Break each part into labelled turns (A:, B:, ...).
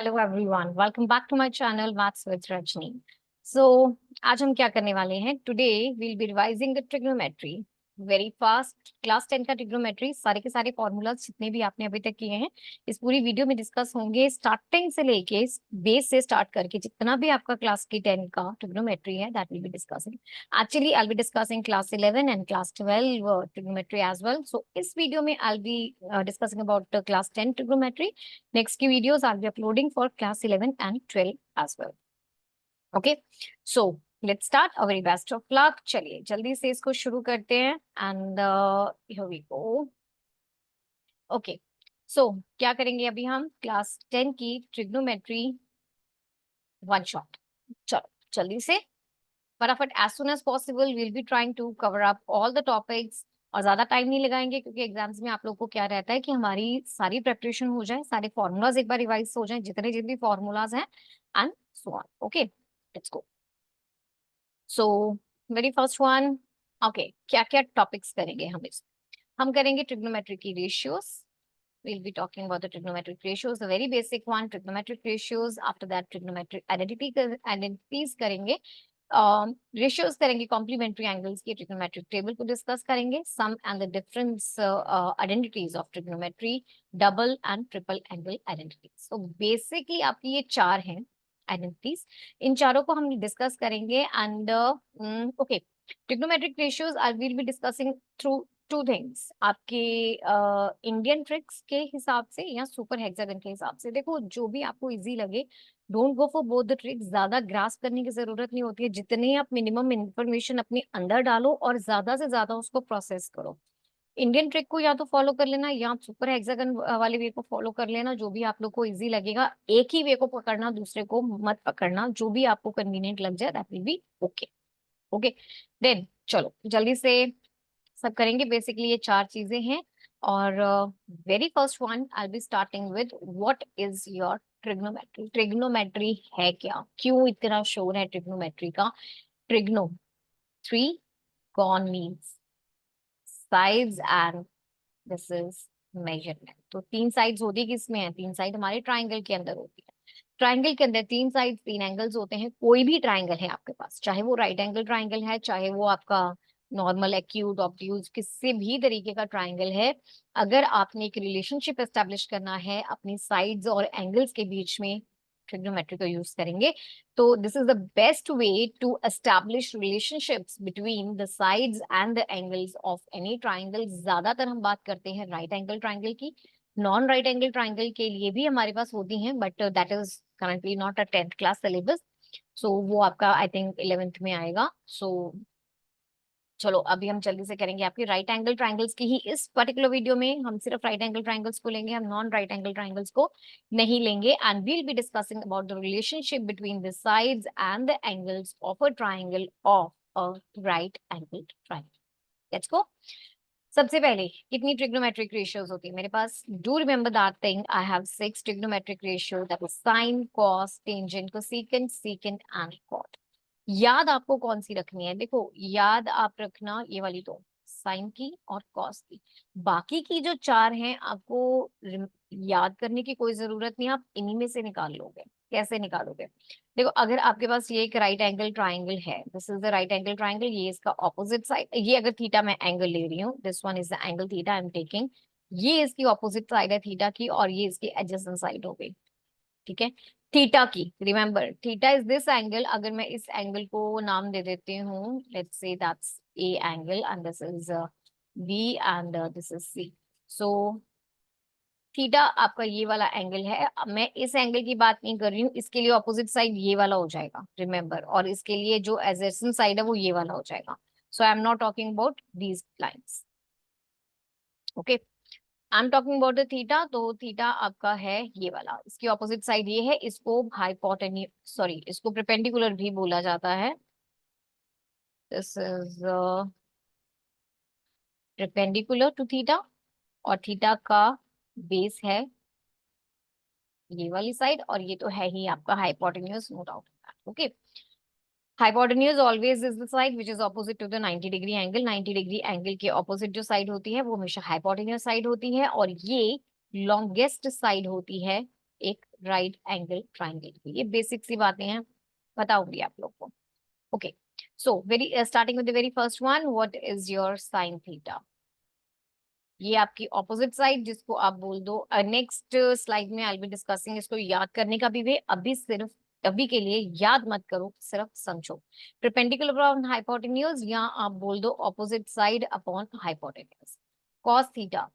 A: Hello everyone, welcome back to my channel maths with Rajni. So आज हम क्या करने वाले हैं? Today we'll be revising the trigonometry very fast. Class 10 का ट्रिग्नोमेट्री सारे के सारे फॉर्मूलाज जितने भी आपने अभी तक किए हैं इस पूरी वीडियो में डिस्कस होंगे, स्टार्टिंग से लेके बेस से स्टार्ट करके जितना भी आपका क्लास की 10 का ट्रिग्नोमेट्री है that will be discussing. Actually I will be discussing class 11 and class 12 trigonometry as well. So इस वीडियो में I will be discussing about class 10 trigonometry. Next की videos I'll be uploading for class 11 and 12 as well. Okay, so let's start. A very best of luck. चलिए जल्दी से इसको शुरू करते हैं and here we go. Okay, so क्या करेंगे अभी हम? क्लास 10 की ट्रिग्नोमेट्री वन शॉट। चलो जल्दी से फटाफट as soon as possible we'll be trying to cover up all the topics। और ज्यादा टाइम नहीं लगाएंगे क्योंकि एग्जाम्स में आप लोग को क्या रहता है कि हमारी सारी प्रेपरेशन हो जाए, सारे फॉर्मूलाज एक बार रिवाइज हो जाए, जितने जितने फॉर्मूलाज हैं and so on. Okay, let's go. So very first one, okay, क्या क्या टॉपिक्स करेंगे हम करेंगे ट्रिग्नोमेट्री की ratios. we'll be talking about the trigonometric ratios, the very basic one, trigonometric ratios. After that trigonometric identities करेंगे, ratios करेंगे, complementary angles की trigonometric table को डिस्कस करेंगे, sum and the difference identities of trigonometry, double and triple angle identities. तो basically आपकी ये चार हैं आइडेंटिटीज, इन चारों को हम डिस्कस करेंगे। And okay, trigonometric ratios I will be discussing through two things, आपके इंडियन ट्रिक्स के हिसाब से या सुपर हेक्सागन के हिसाब से। देखो जो भी आपको इजी लगे, don't go for both the tricks. ज्यादा ग्रास्प करने की जरूरत नहीं होती है, जितने आप मिनिमम इंफॉर्मेशन अपने अंदर डालो और ज्यादा से ज्यादा उसको प्रोसेस करो। इंडियन ट्रिक को या तो फॉलो कर लेना या सुपर हेक्सागन वाले वे को फॉलो कर लेना, जो भी आप लोग को इजी लगेगा। एक ही वे को पकड़ना, दूसरे को मत पकड़ना, जो भी आपको कन्वीनियंट लग जाए that will be okay. Okay, then चलो जल्दी से सब करेंगे। बेसिकली ये चार चीजें हैं और very first one I be starting with what is your trigonometry. Trigonometry है क्या, क्यों इतना शोर है ट्रिग्नोमेट्री का? Trigno, three, gone means sides and this is measurement. तो तीन साइड्स होती है, किसमें है? तीन साइड हमारे ट्राइंगल के अंदर होती है। ट्राइंगल के अंदर तीन साइड, तीन एंगल्स होते हैं। कोई भी ट्राइंगल है आपके पास, चाहे वो राइट एंगल ट्राइंगल है, चाहे वो आपका नॉर्मल, एक्यूट, ऑब्ट्यूज, किसी भी तरीके का ट्राइंगल है, अगर आपने एक रिलेशनशिप एस्टेब्लिश करना है अपनी साइड्स और एंगल्स के बीच में, ट्रिग्नोमेट्री को यूज करेंगे। तो this is the best way to establish relationships between the sides and the angles of any triangle. ज्यादातर हम बात करते हैं राइट एंगल ट्राइंगल की। नॉन राइट एंगल ट्राइंगल के लिए भी हमारे पास होती हैं, but that is currently not a 10th class syllabus. So वो आपका आई थिंक 11th में आएगा। सो चलो अभी हम जल्दी से करेंगे आपके राइट एंगल ट्राइंगल्स की ही इस पर्टिकुलर वीडियो में। हम सिर्फ राइट एंगल ट्राइंगल्स को लेंगे, हम नॉन राइट एंगल ट्राइंगल्स को नहीं लेंगे। And we'll be discussing about the relationship between the sides and the angles of a triangle of a right angle triangle. Let's go. सबसे पहले कितनी ट्रिग्नोमेट्रिक रेशियोज होती है मेरे पास? Do remember that thing, I have 6 trigonometric ratio, that is sine, cos, tangent, cosecant, secant and cot. याद आपको कौन सी रखनी है? देखो याद आप रखना ये वाली दो, साइन की और कॉस की। बाकी की जो चार हैं आपको याद करने की कोई जरूरत नहीं, आप इन्हीं में से निकाल लोगे। कैसे निकालोगे? देखो अगर आपके पास ये एक राइट एंगल ट्राइंगल है, this is the right angle triangle, ये इसका ऑपोजिट साइड, ये अगर थीटा मैं एंगल ले रही हूँ, this one is the angle theta I am taking, ये इसकी ऑपोजिट साइड है थीटा की और ये इसकी एडजेसेंट साइड हो गई। ठीक है, थीटा की, remember theta is this angle. अगर मैं इस एंगल को नाम दे देती हूँ, let's say that's a angle and this is B and this is C. So theta आपका ये वाला एंगल है। अब मैं इस एंगल की बात नहीं कर रही हूँ, इसके लिए ऑपोजिट साइड ये वाला हो जाएगा, रिमेंबर, और इसके लिए जो एडजेसेंट साइड है वो ये वाला हो जाएगा। So I am not talking about these lines. Okay, I am talking about the theta. तो थीटा आपका है ये वाला, इसकी ऑपोजिट साइड ये है, इसको हाइपोटेन्यूज, सॉरी इसको परपेंडिकुलर भी बोला जाता है। This is perpendicular to theta और थीटा का बेस है ये वाली साइड और ये तो है ही आपका hypotenuse, no doubt. Okay, hypotenuse always is the side which is opposite to the 90 degree angle. 90 degree angle के ऑपोजिट जो साइड होती है वो हमेशा हाइपोटेन्यूज साइड होती है और ये लॉन्गेस्ट साइड होती है एक राइट एंगल ट्राइंगल की। ये बेसिक सी बातें हैं, पता होंगी आप लोग को। Okay, so very starting with the very first one, what is your sine theta? ये आपकी ऑपोजिट साइड, जिसको आप बोल दो, नेक्स्ट स्लाइड में आई विल बी डिस्कसिंग इसको याद करने का भी वे, अभी सिर्फ अभी के लिए याद मत करो, सिर्फ समझो। परपेंडिकुलर अपॉन हाइपोटेन्यूज, या आप बोल दो opposite side upon hypotenuse. Cos theta,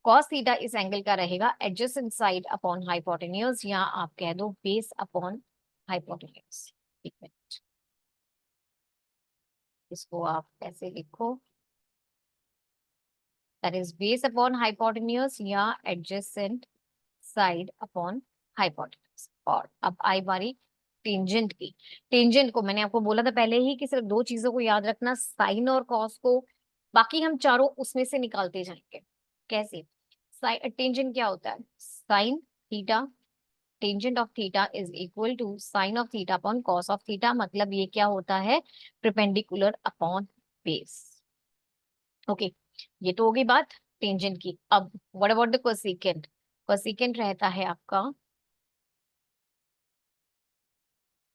A: cos theta इस एंगल का रहेगा एडजेसेंट साइड अपॉन हाइपोटेन्यूज, या आप कह दो बेस अपॉन हाइपोटेन्यूज। एक मिनट, इसको आप ऐसे लिखो, that is base upon hypotenuse या adjacent side upon hypotenuse। और अब आई बारी टेंजेंट की। टेंजेंट को मैंने आपको बोला था पहले ही कि सिर्फ दो चीजों को याद रखना, साइन और कॉस को, बाकी हम चारों उसमें से निकालते जाएंगे। कैसे? टेंजेंट क्या होता है? Sine theta, tangent of theta is equal to sine of theta upon cos of theta. मतलब ये क्या होता है? Perpendicular upon base. ओके, ये तो होगी बात टेंजेंट की। अब what about the cosecant? Cosecant रहता है आपका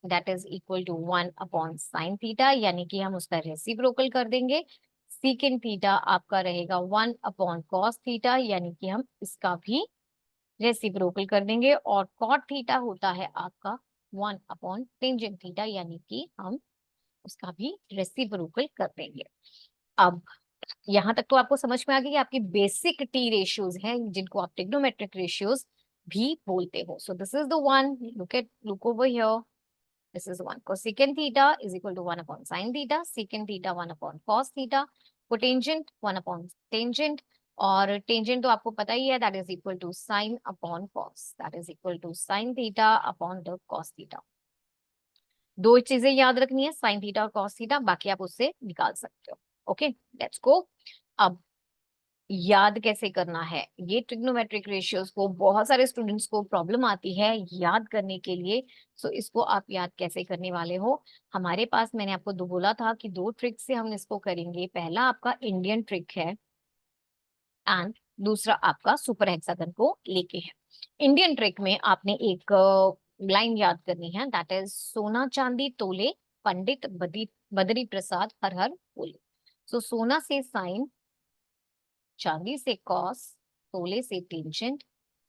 A: that is equal to 1 upon sine theta, यानी कि हम उसका रेसिप्रोकल कर देंगे। सीकेंट थीटा आपका रहेगा 1 अपॉन कॉस थीटा, यानी कि हम इसका भी रेसिप्रोकल कर देंगे। और कॉट थीटा होता है आपका 1 अपॉन टेंजेंट थीटा, यानी कि हम उसका भी रेसिप्रोकल कर देंगे। अब यहां तक तो आपको समझ में आ गई कि आपकी बेसिक टी रेशियोज हैं, जिनको आप ट्रिग्नोमेट्रिक रेशियोज भी बोलते हो। So this is the one, look over here, this is one. Cosecant theta is equal to 1 upon sine theta, secant theta 1 upon cos theta, cotangent 1 upon tangent, और tangent तो आपको पता ही है, that is equal to sine upon cos, that is equal to sine theta upon the cos theta. दो चीजें याद रखनी है, साइन थीटा और कॉस थीटा, बाकी आप उससे निकाल सकते हो। ओके, लेट्स गो। अब याद कैसे करना है ये ट्रिग्नोमेट्रिक रेशियोज को, बहुत सारे स्टूडेंट्स को प्रॉब्लम आती है याद करने के लिए। सो इसको आप याद कैसे करने वाले हो? हमारे पास, मैंने आपको दो बोला था कि दो ट्रिक से हम इसको करेंगे। पहला आपका इंडियन ट्रिक है एंड दूसरा आपका सुपर हेक्सागन को लेके है। इंडियन ट्रिक में आपने एक लाइन याद करनी है, दैट इज सोना चांदी तोले, पंडित बदरी प्रसाद हर हर बोले। सो सोना से साइन, चांदी से कॉस, तोले से टेंजेंट,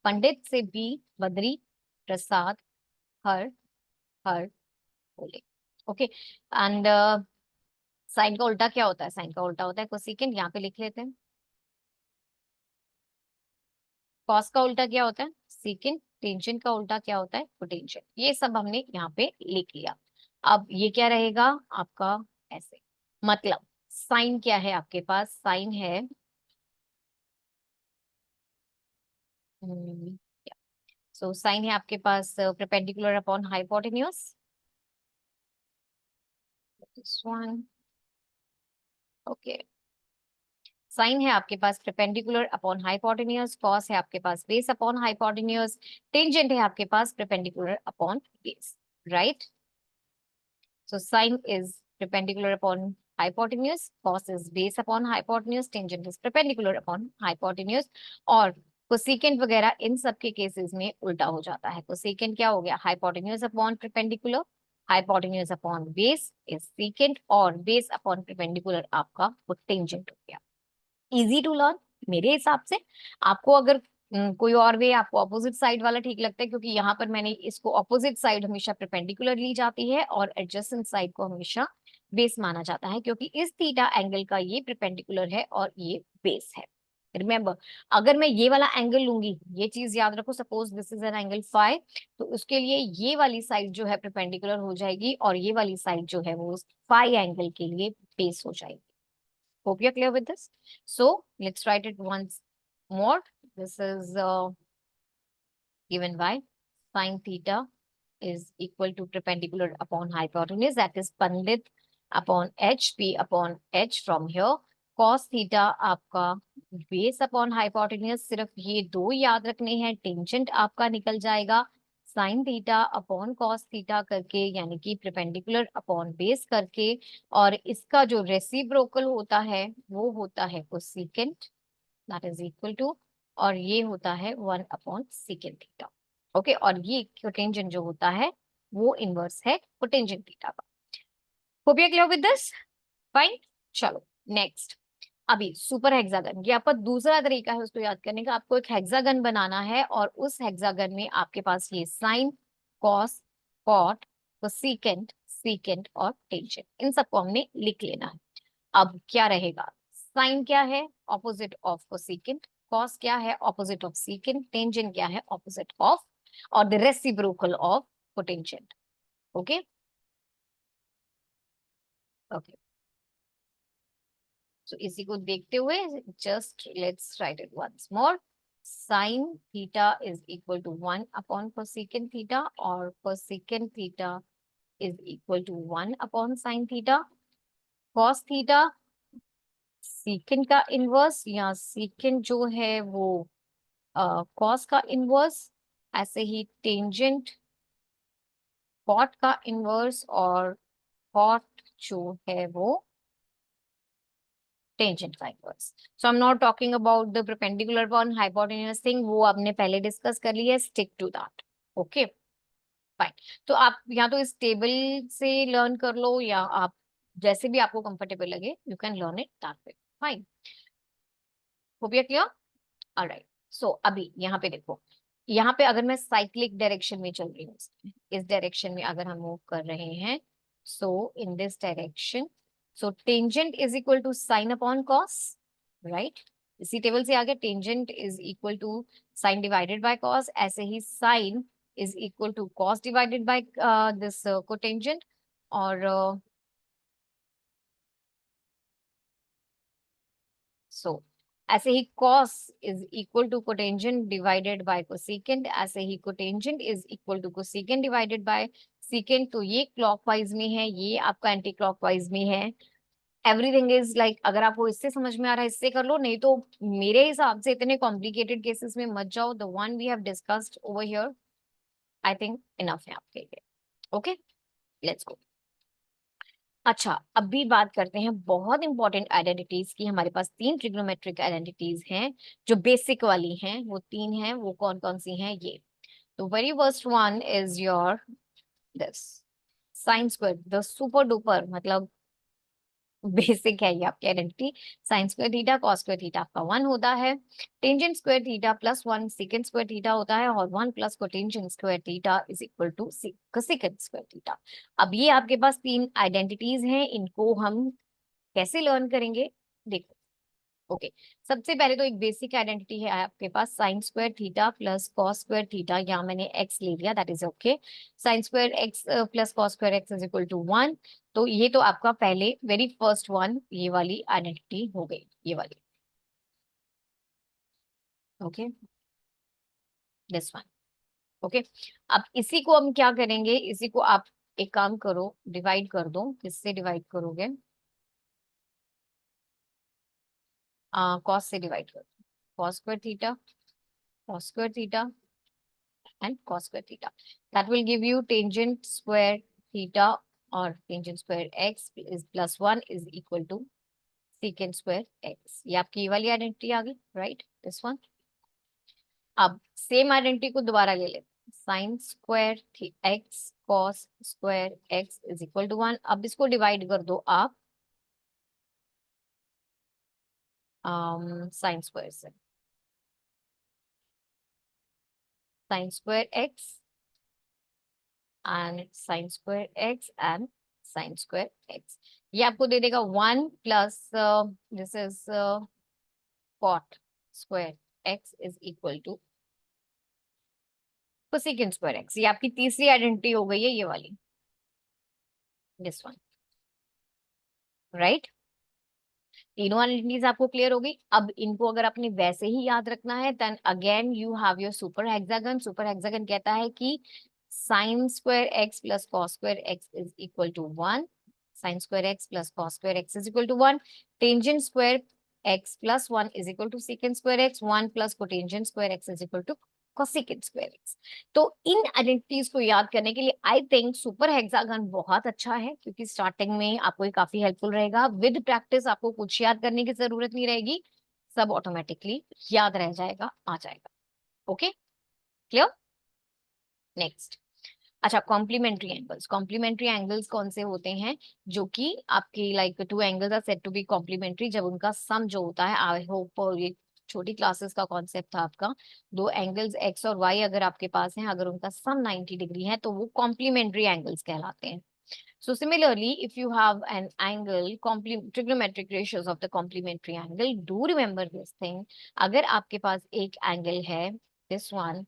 A: पंडित से बी, बद्री प्रसाद हर हर बोले। ओके, एंड साइन का उल्टा क्या होता है? साइन का उल्टा होता है कोसेकेंट, यहाँ पे लिख लेते हैं। कॉस का उल्टा क्या होता है? सेकेंट। टेंजेंट का उल्टा क्या होता है? कोटेंजेंट। ये सब हमने यहाँ पे लिख लिया। अब ये क्या रहेगा आपका? ऐसे, मतलब साइन क्या है आपके पास? साइन है सो साइन है आपके पास perpendicular upon hypotenuse, this one. Okay, sine है आपके पास परपेंडिकुलर अपॉन हाइपोटेन्यूज, कॉस है आपके पास बेस अपॉन हाइपोटेन्यूज, टेंजेंट है आपके पास perpendicular upon base, right? So sine is perpendicular upon hypotenuse, cos is base upon hypotenuse, tangent is perpendicular upon hypotenuse। और कोसेकेंट वगैरह इन सब के केसेस में उल्टा हो जाता है। कोसेकेंट क्या हो गया? Hypotenuse upon perpendicular, hypotenuse upon base is secant, और बेस अपॉन परपेंडिकुलर आपका वो टेंजेंट हो गया। इजी टू लर्न मेरे हिसाब से। आपको अगर कोई और वे, आपको ऑपोजिट साइड वाला ठीक लगता है, क्योंकि यहाँ पर मैंने इसको ऑपोजिट साइड हमेशा परपेंडिकुलर ली जाती है और एडजेसेंट साइड को हमेशा बेस माना जाता है, क्योंकि इस थीटा एंगल का ये परपेंडिकुलर है और ये बेस है। रिमेंबर, अगर मैं ये वाला एंगल लूंगी, ये चीज याद रखो, suppose this is an angle phi, तो उसके लिए ये वाली साइड जो है परपेंडिकुलर हो जाएगी और ये वाली साइड जो है वो फाई एंगल के लिए बेस हो जाएगी। Hope you're clear with this. So let's write it once more. This is given by sine theta is equal to perpendicular upon hypotenuse, that is Pandit upon h, p upon h from here. Cos theta आपका base upon hypotenuse, सिर्फ ये दो याद रखने हैं, tangent आपका निकल जाएगा sign theta upon cos theta करके, यानी कि परपेंडिकुलर अपॉन बेस करके। और इसका जो रेसिप्रोकल होता है वो होता है cosecant, that is equal to, और ये होता है 1 अपॉन सेकेंट थीटा। ओके, और ये कोटेंजेंट जो होता है वो इनवर्स है कोटेंजेंट थीटा का। Hope you clear with this? Fine. चलो नेक्स्ट। अभी सुपर हेक्सागन, ये आपका दूसरा तरीका है उसको याद करने का। आपको एक हेक्सागन बनाना है और उस हेक्सागन में आपके पास ये sine, cos, cot, cosecant, secant और टेंजेंट, इन सबको हमने लिख लेना है। अब क्या रहेगा? साइन क्या है? Opposite of cosecant. कॉस क्या है? Opposite of secant. टेंजेंट क्या है? ऑपोजिट ऑफ और the reciprocal of cotangent. Okay okay, तो इसी को देखते हुए just let's write it once more. Sine theta is equal to 1 upon cosecant theta और cosecant theta is equal to 1 upon sine theta. Cos theta secant का inverse, या secant जो है वो कॉस का इनवर्स। ऐसे ही टेंजेंट कॉट का इनवर्स, और कॉट जो है वो टेंजेंट का inverse. So I am not talking about the perpendicular one, hypotenuse thing, वो आपने पहले डिस्कस कर लिया है, stick to that. Okay fine. तो आप या तो इस टेबल से लर्न कर लो, या आप जैसे भी आपको कंफर्टेबल लगे you can learn it that way. Fine, hope you clear? Alright. So अभी यहाँ पे देखो, यहाँ पे अगर मैं साइक्लिक डायरेक्शन में चल रही हूँ, इस डायरेक्शन में अगर हम मूव कर रहे हैं, so in this direction, so tangent is equal to sine upon cos, right? इसी टेबल से आगे tangent is equal to sine divided by cos, ऐसे ही sine is equal to cos divided by this cotangent, और so ऐसे ही cos is equal to cotangent divided by cosecant, ऐसे ही cotangent is equal to cosecant divided by secant. तो ये clockwise में है, ये आपका एंटी क्लॉकवाइज में है। एवरीथिंग इज लाइक, अगर आपको इससे समझ में आ रहा है इससे कर लो, नहीं तो मेरे हिसाब से इतने कॉम्प्लिकेटेड केसेस में मत जाओ। The one we have discussed over here I think enough है आपके लिए। Okay let's go. अच्छा, अभी बात करते हैं बहुत इंपॉर्टेंट आइडेंटिटीज की। हमारे पास 3 ट्रिग्नोमेट्रिक आइडेंटिटीज हैं जो बेसिक वाली हैं, वो 3 हैं। वो कौन कौन सी हैं ये? तो very first one is your this sine square, the super duper, मतलब बेसिक है ये आपकी identity. Sine square theta cos square theta आपका 1 होता है। Tangent square theta plus 1 secant square theta होता है, और 1 plus cotangent square theta is equal to cosecant square theta. अब ये आपके पास 3 आइडेंटिटीज हैं, इनको हम कैसे लर्न करेंगे? देखो, ओके सबसे पहले तो एक बेसिक आइडेंटिटी है आपके पास, sine square theta plus cos square theta, यहाँ मैंने एक्स ले लिया, that is okay. Sine square x plus cos square x is equal to 1। तो ये तो आपका पहले वेरी फर्स्ट वन ये वाली आइडेंटिटी हो गई, ये वाली। Okay this one. ओके, अब इसी को हम क्या करेंगे, इसी को आप एक काम करो, डिवाइड कर दो। किससे डिवाइड करोगे? कॉस से डिवाइड कर दो। Cos square theta, cos square theta and cos square theta. That will give you tangent square theta, or tangent square x is plus 1 is equal to secant square x. ये आपकी ये वाली identity आ गई, right? This one. अब same identity को दोबारा ले लेते, sine square x cos square x is equal to 1। अब इसको डिवाइड कर दो आप साइन स्क्वायर से, sine square x and sine square x and sine square x. ये आपको दे देगा 1 plus this is cot square x is equal to cosecant square x. ये आपकी तीसरी आइडेंटिटी हो गई है, ये वाली, दिस वन, राइट? तीनों आइडेंटिटीज आपको क्लियर हो गई। अब इनको अगर आपने वैसे ही याद रखना है, then again you have your super hexagon. Super hexagon कहता है कि sine square x plus cos square x is equal to 1, sine square x plus cos square x is equal to 1, tangent square x plus 1 is equal to secant square x, 1 plus cotangent square x is equal to cosecant square x. तो इन identities को याद करने के लिए I think super hexagon बहुत अच्छा है, क्योंकि स्टार्टिंग में आपको ये काफी हेल्पफुल रहेगा। विद प्रैक्टिस आपको कुछ याद करने की जरूरत नहीं रहेगी, सब ऑटोमेटिकली याद रह जाएगा, आ जाएगा। Okay clear? नेक्स्ट, अच्छा कॉम्प्लीमेंट्री एंगल्स। कॉम्प्लीमेंट्री एंगल्स कौन से होते हैं? जो कि आपकी like two angles are said to be complementary जब उनका सम जो होता है, आई होप ये छोटी क्लासेस का कॉन्सेप्ट था आपका, दो एंगल्स एक्स और वाई अगर आपके पास हैं, अगर उनका सम 90 डिग्री है तो वो कॉम्प्लीमेंट्री एंगल्स कहलाते हैं। So similarly, if you have an angle, trigonometric ratios of the complementary angle, do remember this thing. अगर आपके पास एक एंगल है, this one,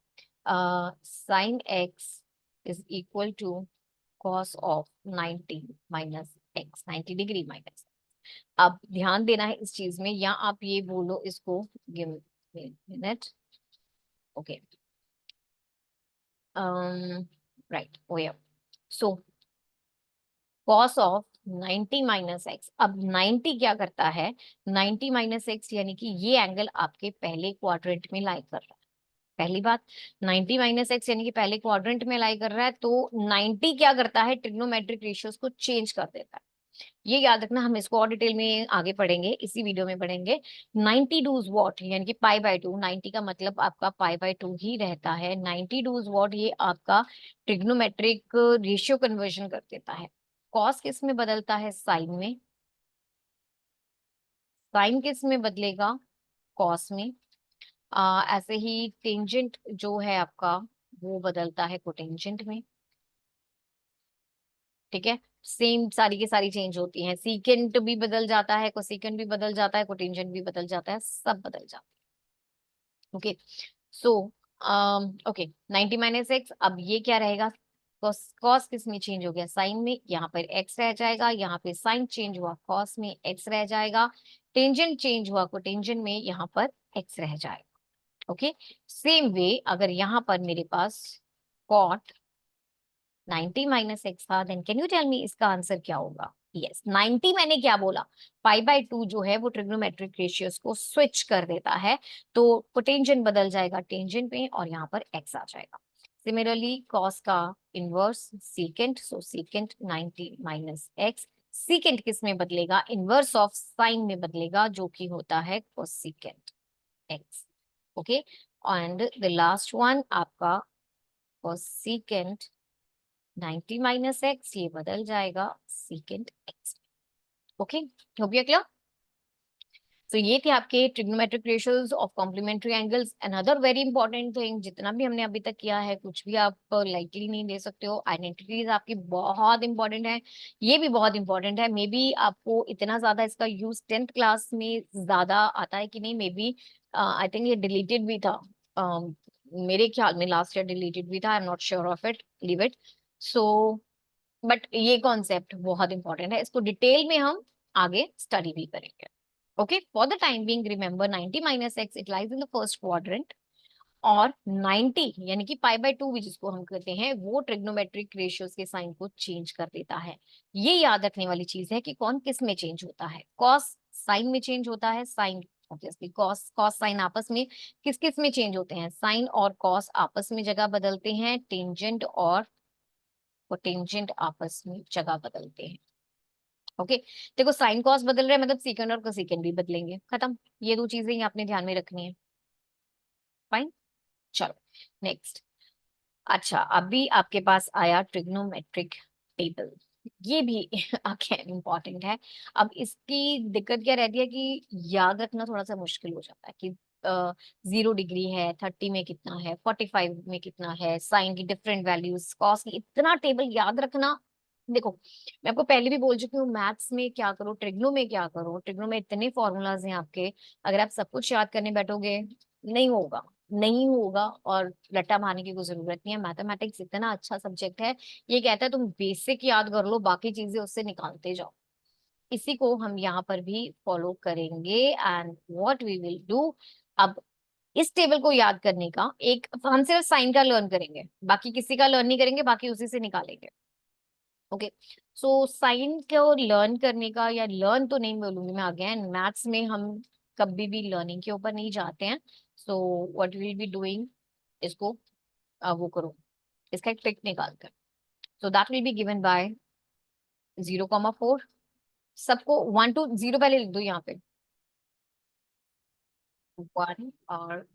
A: sin x is equal to cos of 90 minus x, 90 degree minus. अब ध्यान देना है इस चीज में, या आप ये बोलो इसको, give me a minute, okay, right, oh yeah, so cos of 90 minus x. अब 90 क्या करता है? 90 माइनस एक्स यानी कि ये एंगल आपके पहले क्वाड्रेंट में लाई कर रहा है। पहली बात, 90 माइनस एक्स यानी कि पहले क्वाड्रेंट में लाई कर रहा है, तो 90 क्या करता है? ट्रिग्नोमेट्रिक रेशियोज को चेंज कर देता है। ये याद रखना, हम इसको और डिटेल में आगे पढ़ेंगे, इसी वीडियो में पढ़ेंगे। 90 डूज वॉट यानी कि पाई बाय टू, 90 का मतलब आपका पाई बाय टू ही रहता है। 90 डूज वॉट ये आपका ट्रिग्नोमेट्रिक रेशियो कन्वर्जन कर देता है। कॉस किस में बदलता है? साइन में। साइन किस में बदलेगा? कॉस में। ऐसे ही टेंजेंट जो है आपका, वो बदलता है कोटेंजेंट में। ठीक है, सेम सारी की सारी चेंज होती हैं। सीकेंट भी बदल जाता है, कोसेकेंट भी बदल जाता है, कोटेंजेंट भी बदल जाता है, सब बदल जाता है। Okay, so okay, 90 minus x, अब ये क्या रहेगा? कॉस किस में चेंज हो गया? साइन में। यहाँ पर एक्स रह जाएगा, यहाँ पे साइन चेंज हुआ, कॉस में एक्स रह जाएगा। टेंजेंट चेंज हुआ, कोटेंजेंट में यहाँ पर एक्स रह जाएगा। ओके, सेम वे अगर यहाँ पर मेरे पास कॉट 90 माइनस एक्स था, then can you tell me इसका आंसर क्या होगा? यस, 90 मैंने क्या बोला? पाई बाय टू जो है वो ट्रिग्नोमेट्रिक रेशियोज को स्विच कर देता है, तो कोटेंजेंट बदल जाएगा टेंजेंट में और यहाँ पर एक्स आ जाएगा। सिमिलरली कॉस का इनवर्स सीकेंट, सो सीकेंट 90 माइनस एक्स। सीकेंट किस में बदलेगा? इनवर्स ऑफ साइन में बदलेगा, जो कि होता है cosecant x. Okay, and the last one आपका कोसेकेंट 90 माइनस एक्स, ये बदल जाएगा secant x. Okay, hope you clear. तो ये थे आपके trigonometric ratios of complementary angles. Another very important thing, जितना भी हमने अभी तक किया है कुछ भी आप लाइटली नहीं ले सकते हो। आइडेंटिटीज आपकी बहुत इंपॉर्टेंट है, ये भी बहुत इंपॉर्टेंट है। मे बी आपको इतना ज्यादा इसका यूज 10th क्लास में ज्यादा आता है कि नहीं, मे बी आई थिंक ये डिलीटेड भी था। मेरे ख्याल में लास्ट ईयर डिलीटेड भी था, आई am not sure of it, leave it. So but ये कॉन्सेप्ट बहुत इंपॉर्टेंट है, इसको डिटेल में हम आगे स्टडी भी करेंगे। Okay, for the time being remember 90 minus x it lies in the first quadrant, और 90 यानी कि पाई बाय टू भी जिसको हम कहते हैं, वो ट्रिग्नोमेट्रिक रेशियोज के साइन को चेंज कर देता है। ये याद रखने वाली चीज है कि कौन किस में चेंज होता है। कॉस साइन में चेंज होता है, sine obviously cos cos sine आपस में किस किस में चेंज होते हैं? साइन और कॉस आपस में जगह बदलते हैं, टेंजेंट और कोटेंजेंट आपस में जगह बदलते हैं। ओके, देखो साइन कॉस बदल रहे हैं मतलब सीकेंड और कोसेकेंड भी बदलेंगे, खत्म। ये दो चीजें ही आपने ध्यान में रखनी है। फाइन, चलो नेक्स्ट। अच्छा, अभी आपके पास आया ट्रिग्नोमेट्रिक टेबल, ये भी अगेन इम्पॉर्टेंट है। अब इसकी दिक्कत क्या रहती है कि याद रखना थोड़ा सा मुश्किल हो जाता है कि 0 डिग्री है, 30 में कितना है, 45 में कितना है, साइन की डिफरेंट वैल्यूज, कॉस की, इतना टेबल याद रखना। देखो, मैं आपको पहले भी बोल चुकी हूँ, मैथ्स में क्या करो, ट्रिग्नो में क्या करो, ट्रिग्नो में इतने फॉर्मूलाज हैं आपके, अगर आप सब कुछ याद करने बैठोगे नहीं होगा, नहीं होगा। और रट्टा मारने की कोई जरूरत नहीं है, मैथमेटिक्स इतना अच्छा सब्जेक्ट है, ये कहता है तुम बेसिक याद कर लो, बाकी चीजें उससे निकालते जाओ। इसी को हम यहाँ पर भी फॉलो करेंगे, and what we will do, अब इस टेबल को याद करने का एक, हम सिर्फ साइन का लर्न करेंगे, बाकी किसी का लर्न नहीं करेंगे, बाकी उसी से निकालेंगे। ओके, सो साइन को लर्न करने का, या लर्न तो नहीं बोलूंगी मैं, अगेन मैथ्स में हम कभी भी लर्निंग के ऊपर नहीं जाते हैं। So what will be doing, इसको वो करो, इसका एक ट्रिक निकाल कर। So that will be given bye 0,4। सबको 1 to 0 पहले लिख दो यहाँ पे, 1, और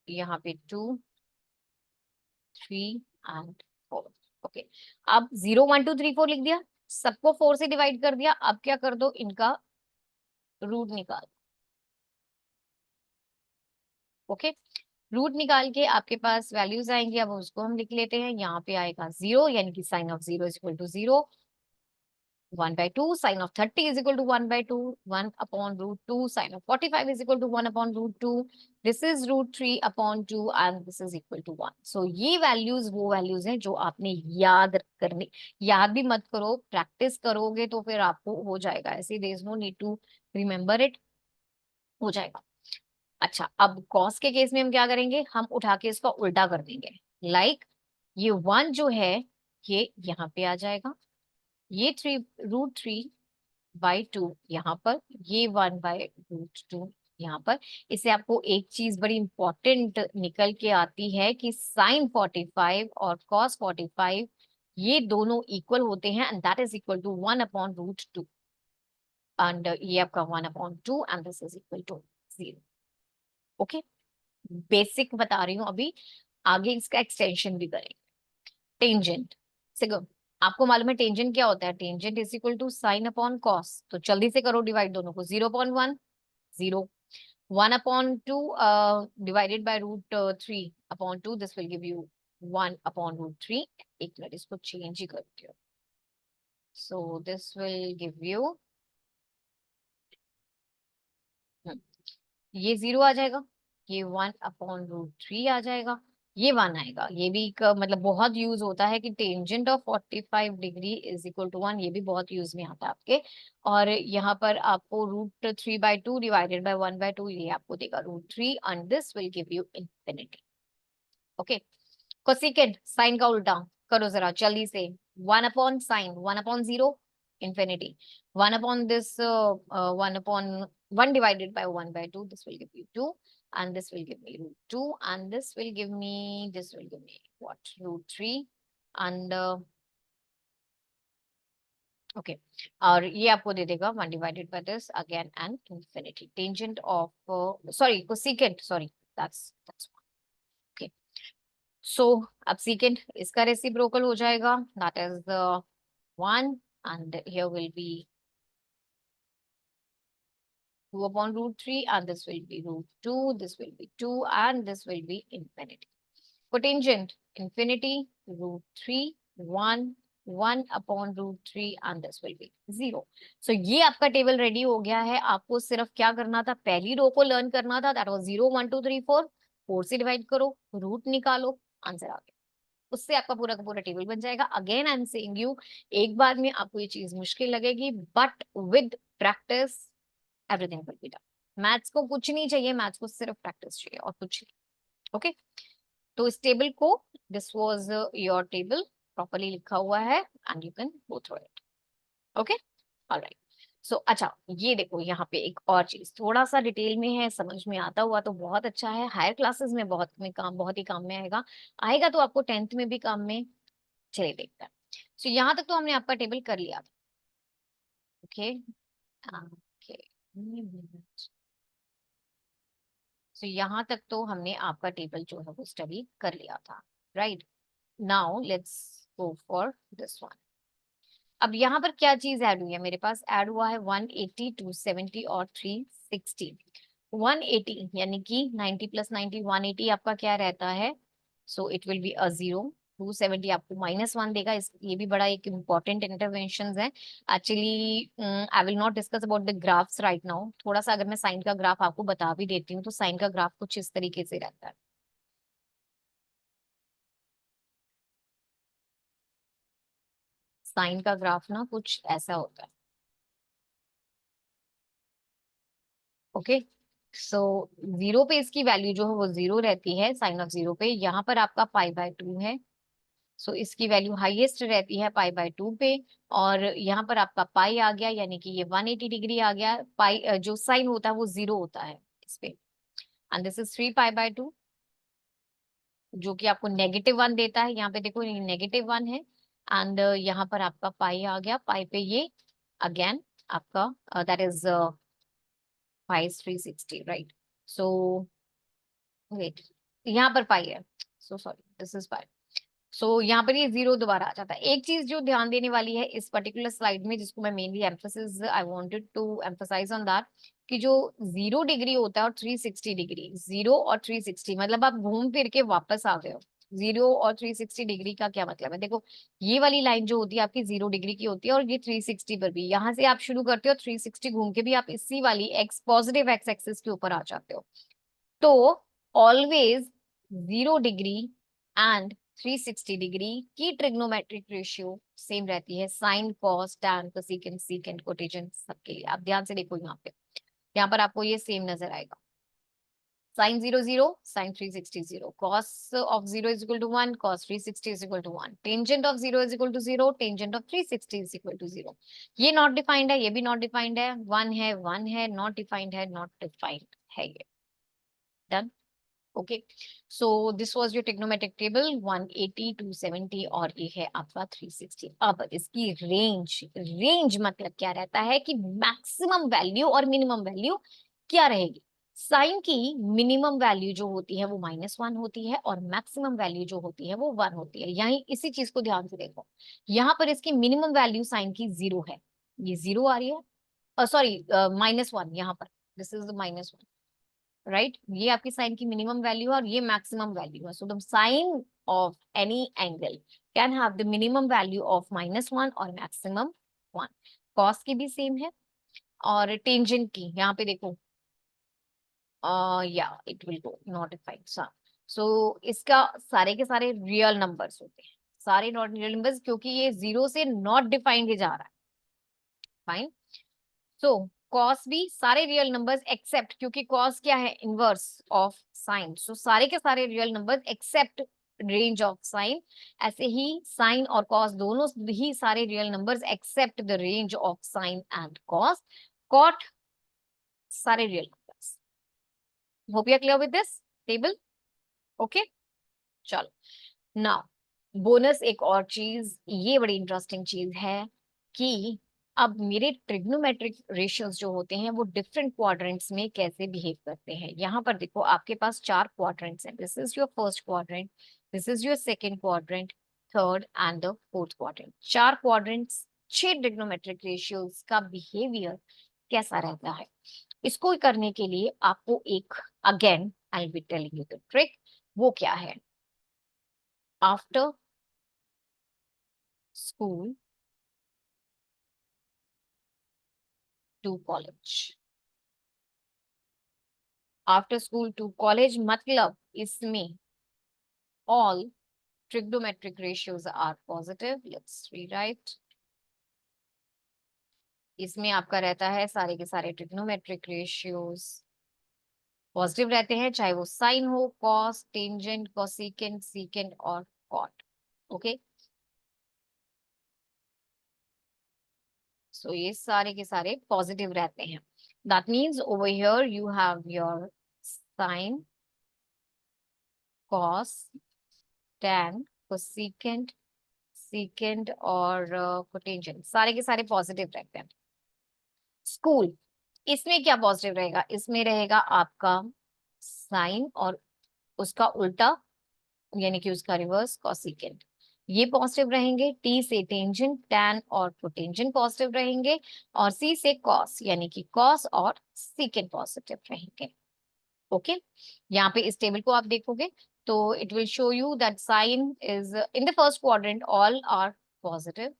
A: यहाँ पे 2, 3, एंड 4। ओके, अब 0 1 2 3 4 लिख दिया, सबको 4 से डिवाइड कर दिया। अब क्या कर दो, इनका रूट निकाल। ओके, रूट निकाल के आपके पास वैल्यूज आएंगे, अब उसको हम लिख लेते हैं। यहाँ पे आएगा 0, यानी कि sine of 0 is equal to 0। 1/2 sine of 30 is equal to 1/2। 1/√2 sine of 45 is equal to 1/√2। This is √3/2 and this is equal to 1। So ये वैल्यूज वो वैल्यूज हैं जो आपने याद करने, याद भी मत करो, प्रैक्टिस करोगे तो फिर आपको हो जाएगा। ऐसे there is no need to remember it, हो जाएगा। अच्छा, अब कॉस के केस में हम क्या करेंगे, हम उठा के इसका उल्टा कर देंगे। लाइक ये 1 जो है ये यहाँ पे आ जाएगा, ये √3/2 यहाँ पर, ये 1/√2 यहाँ पर। इससे आपको एक चीज बड़ी इंपॉर्टेंट निकल के आती है कि साइन 45 और कॉस 45 ये दोनों इक्वल होते हैं, and that is equal to 1/√2। And ये आपका 1/2 and this is equal to 0। Okay, basic बता रही हूँ अभी, आगे इसका एक्सटेंशन भी करेंगे। टेंजेंट से आपको मालूम है टेंजेंट क्या होता है, tangent is equal to sine upon cos. तो जल्दी से करो डिवाइड दोनों को, 0/1 0, 1/2 divided by √3/2, this will give you 1/√3। एक मिनट, इसको चेंज ही करती हूँ। सो दिस विल गिव यू, ये 0 आ जाएगा, ये 1/√3 आ जाएगा, ये 1 आएगा। ये भी एक मतलब बहुत यूज होता है कि tangent of 45 degree is equal to 1, ये भी बहुत यूज में आता है आपके। और यहाँ पर आपको √3/2 डिवाइडेड बाय 1/2, ये आपको देगा √3 and this will give you infinity. Okay, cosecant sine का उल्टा करो जरा जल्दी से। 1/sin 1/0 infinity, 1/this 1/1 divided by 1/2, this will give you 2 and this will give me √2 and this will give me, this will give me what, √3 and okay, और ये आपको दे देगा 1 divided by this again and infinity। tangent of sorry cosecant, sorry, that's okay। सो अब secant इसका reciprocal हो जाएगा, that is the 1 and here will be 2/√3 and this will be √2, this will be 2 and this will be infinity। Cotangent infinity, √3 1 1/√3 and this will be 0। So ये आपका table ready हो गया है। आपको सिर्फ क्या करना था, पहली रो को लर्न करना था, दैट वाज 0 1 2 3 4। 4 से डिवाइड करो, रूट निकालो, आंसर आ गया। उससे आपका पूरा का पूरा टेबल बन जाएगा। Again I am saying you, एक बार में आपको ये चीज मुश्किल लगेगी, but with practice everything will be done. Maths को कुछ नहीं चाहिए, मैथ्स को सिर्फ प्रैक्टिस चाहिए और कुछ नहीं। ओके, तो इस टेबल को, this was your table, properly लिखा हुआ है and you can go through it. Okay, alright. So अच्छा, ये देखो यहाँ पे एक और चीज थोड़ा सा डिटेल में है, समझ में आता हुआ तो बहुत अच्छा है। हायर क्लासेस में बहुत ही काम में आएगा, आएगा तो आपको 10th में भी काम में। चलिए देखते हैं। सो यहाँ तक तो हमने आपका टेबल कर लिया था। ओके ओके, सो यहाँ तक तो हमने आपका टेबल जो है वो स्टडी कर लिया था, right. Now let's go for this one. अब यहाँ पर क्या चीज ऐड हुई है, मेरे पास ऐड हुआ है 180 270 और 360। 180 यानी कि 90 + 90 180 आपका क्या रहता है, so it will be a 0। 270 आपको -1 देगा। ये भी बड़ा एक इम्पॉर्टेंट इंटरवेंशन है actually. I will not discuss about the graphs right now. थोड़ा सा अगर मैं साइन का ग्राफ आपको बता भी देती हूँ, तो साइन का ग्राफ कुछ इस तरीके से रहता है। साइन का ग्राफ ना कुछ ऐसा होता है। ओके, सो 0 पे इसकी वैल्यू जो है वो 0 रहती है, साइन ऑफ 0 पे। यहाँ पर आपका π/2 है, सो इसकी वैल्यू हाईएस्ट रहती है π/2 पे। और यहाँ पर आपका पाई आ गया, यानी कि ये 180 डिग्री आ गया। पाई जो साइन होता है वो 0 होता है इस पे। एंड दिस इज 3π/2, जो कि आपको -1 देता है। यहाँ पे देखो ये -1 है। एंड यहाँ पर आपका पाई आ गया, पाई पे ये अगेन आपका that is pi 360, right. So wait, यहाँ पर पाई है, so sorry, this is pi. So यहाँ पर ये जीरो दोबारा आ जाता है। एक चीज जो ध्यान देने वाली है इस पर्टिकुलर स्लाइड में, जिसको मैं mainly emphasis I wanted to emphasize on that, कि जो 0 डिग्री होता है और 360 डिग्री, 0 और 360, मतलब आप घूम फिर के वापस आ गए हो। 0 और 360 डिग्री का क्या मतलब है? देखो, ये वाली लाइन जो होती है आपकी 0 डिग्री की होती है, और ये 360 पर भी, यहाँ से आप शुरू करते हो 360 घूम के भी आप इसी वाली एक्स पॉजिटिव एक्स एक्सिस के ऊपर आ जाते हो। तो ऑलवेज 0 डिग्री एंड 360 डिग्री की ट्रिग्नोमेट्रिक रेशियो सेम रहती है, sine cos tan cosecant secant cotangent सबके लिए। आप ध्यान से देखो यहाँ पे, यहाँ पर आपको ये सेम नजर आएगा। Sine 0 0, sine 360 0, cos of 0 is equal to 1, cos 360 is equal to 1, tangent of 0 is equal to 0, tangent of 360 is equal to 0। ये नॉट डिफाइंड है, ये भी नॉट डिफाइंड है, वन है, नॉट डिफाइंड है, नॉट डिफाइंड है ये। Done. Okay, so this was your trigonometric table 180 270, और ये है आपका 360। अब इसकी रेंज, रेंज मतलब क्या रहता है कि मैक्सिमम वैल्यू और मिनिमम वैल्यू क्या रहेगी। साइन की मिनिमम वैल्यू जो होती है वो -1 होती है, और मैक्सिमम वैल्यू जो होती है वो 1 होती है। यही इसी चीज को ध्यान से देखो, यहाँ पर इसकी मिनिमम वैल्यू साइन की 0 है, ये 0 आ रही है, सॉरी -1 यहाँ पर, दिस इज द -1, राइट। ये आपकी साइन की मिनिमम वैल्यू है और ये मैक्सिमम वैल्यू है। So the sine of any angle can have the minimum value of -1 और मैक्सिमम 1। कॉस की भी सेम है, और टेंजेंट की यहाँ पे देखो, या it will go not defined. So इसका सारे के सारे रियल नंबर्स होते हैं, सारे नॉट रियल नंबर्स, क्योंकि ये 0 से नॉट डिफाइंड ही जा रहा है। फाइन। सो कॉस भी सारे रियल नंबर्स एक्सेप्ट, क्योंकि कॉस क्या है, इनवर्स ऑफ साइन, सो सारे के सारे real numbers except range of sine. ऐसे ही साइन और कॉस दोनों ही सारे real numbers except the range of sine and cos. Cot सारे real numbers. Hope you are clear with this table? Okay, चलो नाउ बोनस एक और चीज, ये बड़ी इंटरेस्टिंग चीज है कि अब मेरे ट्रिग्नोमेट्रिक रेशियोज जो होते हैं वो डिफरेंट क्वाड्रेंट्स में कैसे बिहेव करते हैं। यहाँ पर देखो, आपके पास 4 क्वाड्रेंट्स हैं। This is your first quadrant, this is your second quadrant, third and the fourth quadrant. 4 quadrants, 6 trigonometric ratios का बिहेवियर कैसा रहता है। इसको करने के लिए आपको एक, again I will be telling you the trick. वो क्या है? After school to college, after school to college मतलब इसमें all trigonometric ratios are positive. Let's rewrite. इसमें आपका रहता है सारे के सारे ट्रिग्नोमेट्रिक रेशियोज पॉजिटिव रहते हैं, चाहे वो साइन हो, कॉस, टेंजेंट, कोसेकेंट, सीकेंट और कॉट। ओके, सो ये सारे के सारे पॉजिटिव रहते हैं। That means over here you have your sine, cos, tan, cosecant, secant और कोटेंजेंट, सारे के सारे पॉजिटिव रहते हैं। स्कूल, इसमें क्या पॉजिटिव रहेगा? इसमें रहेगा आपका साइन और उसका उल्टा, यानी कि उसका रिवर्स कॉसिकेंट, ये पॉजिटिव रहेंगे। टी से टेंजेंट, टैन और कोटेंजेंट पॉजिटिव रहेंगे, और सी से कॉस, यानी कि कॉस और सीकेंट पॉजिटिव रहेंगे। ओके, यहाँ पे इस टेबल को आप देखोगे तो it will show you that sine is in the first quadrant, all are positive.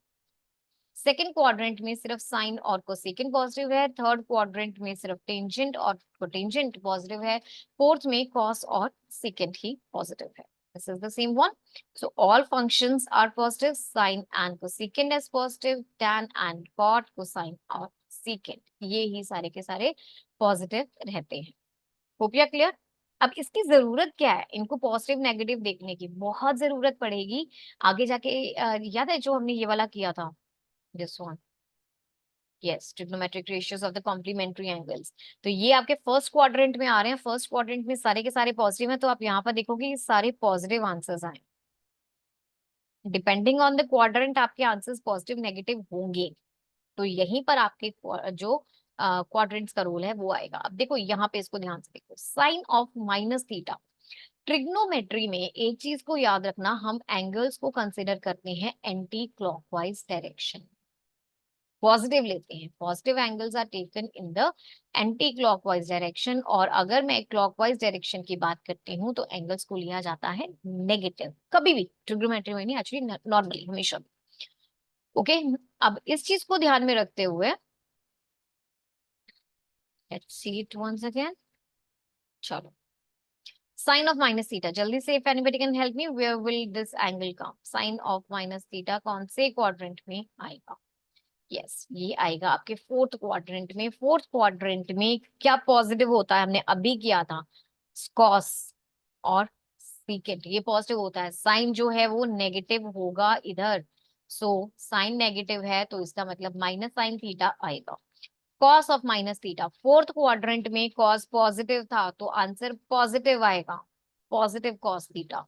A: Second quadrant में सिर्फ साइन और कोसेकेंट पॉजिटिव है, थर्ड क्वाड्रेंट में सिर्फ टेंजेंट और कोटेंजेंट पॉजिटिव है, फोर्थ में कॉस और सेकेंट ही पॉजिटिव है। This is the same one. So all functions are positive. Sine and cosecant is positive. Tan and cot, cosine और secant, ये ही सारे के सारे पॉजिटिव रहते हैं। Hope you clear? अब इसकी जरूरत क्या है? इनको पॉजिटिव नेगेटिव देखने की बहुत जरूरत पड़ेगी आगे जाके। याद है जो हमने ये वाला किया था, this one, yes, trigonometric ratios of the complementary angles. तो ये आपके फर्स्ट क्वाड्रेंट में आ रहे हैं, फर्स्ट क्वाड्रेंट में सारे के सारे पॉजिटिव हैं, तो आप यहाँ पर देखोगे ये सारे पॉजिटिव आंसर्स आए। डिपेंडिंग ऑन द क्वाड्रेंट आपके आंसर्स पॉजिटिव नेगेटिव होंगे, तो यहीं पर आपके जो क्वाड्रेंट्स का रोल है वो आएगा। अब देखो यहाँ पे इसको ध्यान से देखो, साइन ऑफ -θ, ट्रिग्नोमेट्री में एक चीज को याद रखना, हम एंगल्स को कंसिडर करते हैं एंटी क्लॉकवाइज डायरेक्शन, पॉजिटिव लेते हैं, positive angles are taken in the anti clockwise direction. और अगर मैं क्लॉकवाइज डायरेक्शन की बात करती हूँ तो एंगल्स को लिया जाता है नेगेटिव, कभी भी, ट्रिग्नोमेट्री में नहीं, एक्चुअली नॉर्मली हमेशा। ओके, अब इस चीज को ध्यान में रखते हुए let's see it once again. चलो, साइन ऑफ माइनस थीटा, जल्दी से if anybody can help me, where will this angle come? Sine of minus theta कौन से क्वाड्रेंट में आएगा? यस, ये आएगा आपके फोर्थ क्वाड्रेंट में। फोर्थ क्वाड्रेंट में क्या पॉजिटिव होता है, हमने अभी किया था, कॉस और सीकेंट, ये पॉजिटिव होता है। साइन जो है वो नेगेटिव होगा इधर, सो साइन नेगेटिव है तो इसका मतलब माइनस साइन थीटा आएगा। Cos of minus theta, fourth quadrant में कॉस पॉजिटिव था तो आंसर पॉजिटिव आएगा, positive cos theta.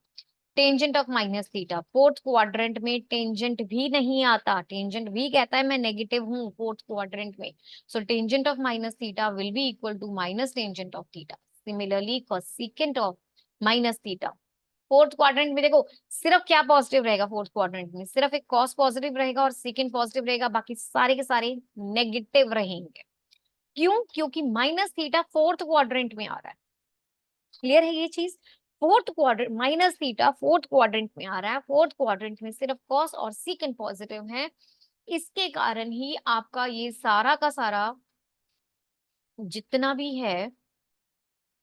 A: Tangent of minus theta, fourth quadrant में टेंजेंट भी नहीं आता, टेंजेंट भी कहता है मैं नेगेटिव हूँ फोर्थ क्वाड्रेंट में, so tangent of minus theta will be equal to minus tangent of theta. Similarly cosecant of minus theta, fourth quadrant में देखो सिर्फ क्या पॉजिटिव रहेगा, फोर्थ क्वाड्रेंट में सिर्फ एक कॉस पॉजिटिव रहेगा और सेकेंड पॉजिटिव रहेगा, बाकी सारे के सारे नेगेटिव रहेंगे। क्यों? क्योंकि माइनस थीटा फोर्थ क्वाड्रेंट में आ रहा है। क्लियर है ये चीज? Fourth quadrant, minus theta fourth quadrant में आ रहा है, फोर्थ क्वाड्रेंट में सिर्फ कॉस और सीकेंट पॉजिटिव है, इसके कारण ही आपका ये सारा का सारा जितना भी है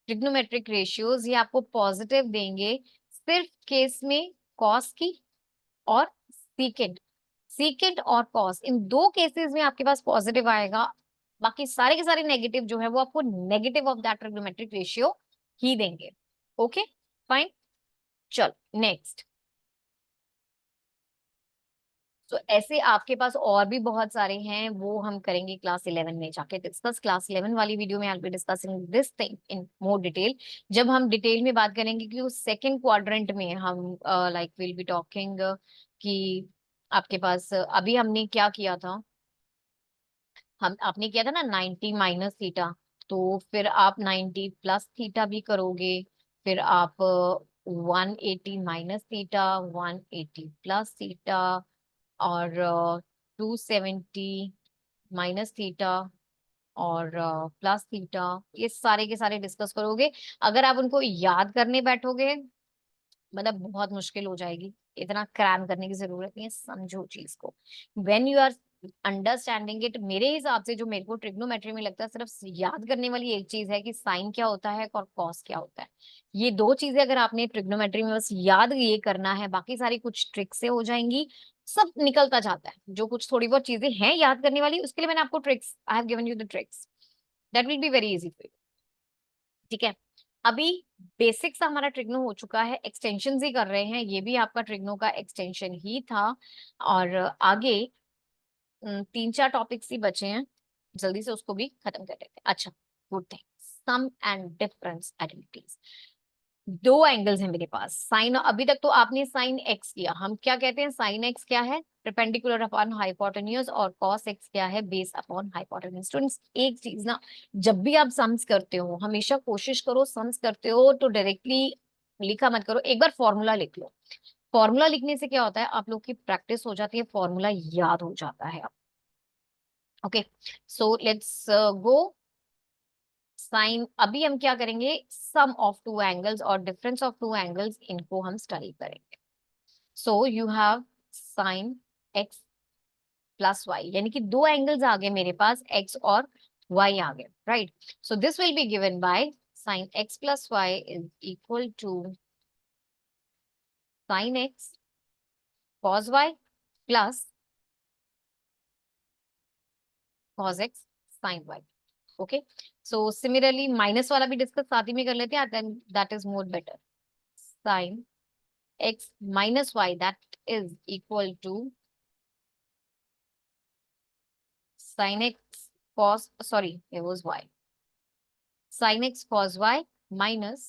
A: ट्रिग्नोमेट्रिक रेशियोज ये आपको पॉजिटिव देंगे, सिर्फ केस में कॉस की और सीकेंट, सीकेंट और कॉस, इन दो केसेस में आपके पास पॉजिटिव आएगा, बाकी सारे के सारे नेगेटिव जो है वो आपको negative of that trigonometric ratio ही देंगे। ओके फाइन, चलो नेक्स्ट। तो ऐसे आपके पास और भी बहुत सारे हैं, वो हम करेंगे क्लास 11 में जाके डिस्कस। क्लास 11 वाली वीडियो में I will be discussing this thing in more detail, जब हम डिटेल में बात करेंगे कि उस सेकंड क्वाड्रेंट में हम लाइक विल बी टॉकिंग कि आपके पास अभी हमने क्या किया था, हम आपने किया था ना 90 माइनस थीटा, तो फिर आप 90 प्लस थीटा भी करोगे, फिर आप 180 माइनस थीटा, 180 प्लस थीटा, और 270 माइनस थीटा और प्लस थीटा, ये सारे के सारे डिस्कस करोगे। अगर आप उनको याद करने बैठोगे मतलब बहुत मुश्किल हो जाएगी, इतना क्रैम करने की जरूरत नहीं है, समझो चीज को। When you are understanding it, मेरे हिसाब से जो मेरे को ट्रिग्नोमेट्री में लगता है सिर्फ याद करने वाली एक चीज है कि साइन क्या होता है और कॉस क्या होता है, ये दो चीजें अगर आपने ट्रिग्नोमेट्री में बस याद ये करना है, बाकी सारी कुछ ट्रिक्स से हो जाएंगी, सब निकलता जाता है। जो कुछ थोड़ी बहुत चीजें हैं याद करने वाली, उसके लिए मैंने आपको tricks, I have given you the tricks, that will be very easy for you. ठीक है, अभी बेसिक सा हमारा ट्रिग्नो हो चुका है, एक्सटेंशन ही कर रहे हैं, ये भी आपका ट्रिग्नो का एक्सटेंशन ही था। और आगे 3-4 टॉपिक्स ही बचे हैं, जल्दी से उसको भी खत्म कर लेते हैं। अच्छा, good thing, sum and difference identities, दो एंगल्स हैं मेरे पास, साइन, अभी तक तो आपने साइन एक्स किया, हम क्या कहते हैं, साइन एक्स क्या है, परपेंडिकुलर अपॉन हाइपोटेन्यूज, और कॉस एक्स क्या है, बेस अपॉन हाइपोटेन्यूज। स्टूडेंट्स एक चीज ना, जब भी आप सम्स करते हो हमेशा कोशिश करो, सम्स करते हो तो डायरेक्टली लिखा मत करो, एक बार फॉर्मूला लिख लो। फॉर्मूला लिखने से क्या होता है, आप लोग की प्रैक्टिस हो जाती है, फॉर्मूला याद हो जाता है। Okay, so let's go. Sine, अभी हम क्या करेंगे, सम ऑफ टू एंगल्स और डिफरेंस ऑफ टू एंगल्स, इनको हम स्टडी करेंगे। So you have sine x plus y, यानी कि दो एंगल्स आ गए मेरे पास, एक्स और वाई आ गए, right? So this will be given by sine x plus y is equal to sine x cos y plus cos x sine y. Okay, so similarly minus वाला भी डिस्कस साथ ही में कर लेते हैं, then that is more better. Sine x minus y, that is equal to sin x cos, sorry it was y, sin x cos y minus